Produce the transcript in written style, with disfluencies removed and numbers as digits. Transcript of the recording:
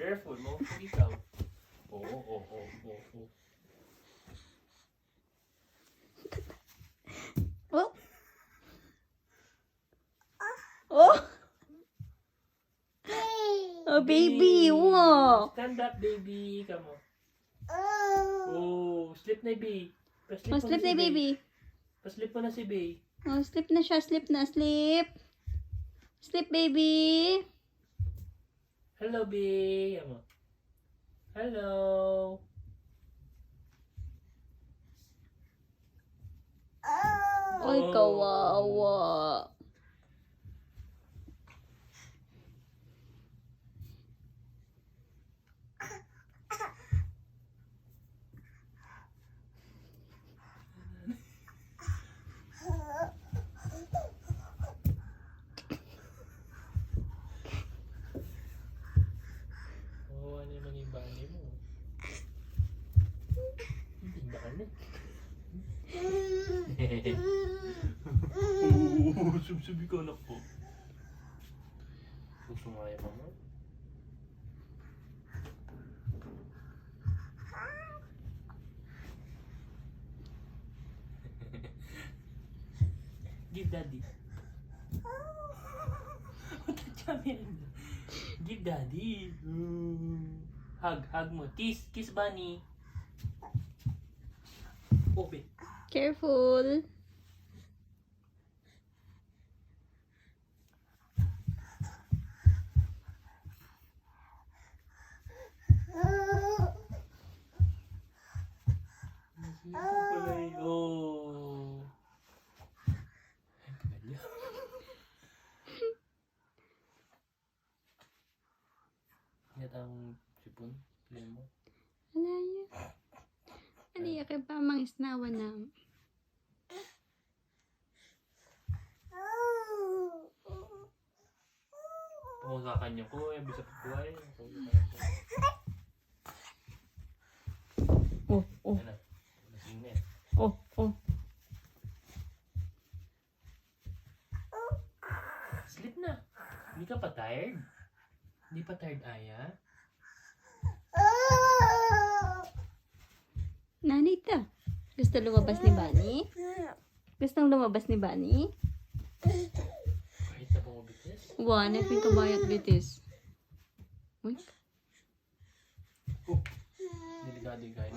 Careful mo. Ikaw. Oo. Oh. Oh. Oh, baby. Wow. Stand up, baby. Come on. Oh, sleep na, baby. Oh, sleep na, baby. Paslip mo na si Bay. Oh, sleep na siya. Sleep na. Sleep. Sleep, baby. Hello, Bay. Come on. Hello. Ay, kawawa. Oh, ano naman yung bali mo? Hindi ba ka na? Subsubi ko anak ko. Susungaya mo mo? Give daddy. What the champion? Give daddy. Hug mo. Kiss bunny. Oh, babe. Careful. Oh. Yan ang sipon. Tignan mo. Ano yun? Ano yun? Kaya pa mang isnawa na. Kung sa kanya ko, yung bisa pagkuhay. Oh. Yan na. Lasing na eh. Oh. Sleep na. Hindi ka pa tired? Hindi pa tired, Aya? Nanita. Gusto lumabas ni Bunny? Gustong lumabas ni Bunny? Kahit na bumabitis? One, if yung kabayat bitis. Uy. Oh. Delikado yung kain.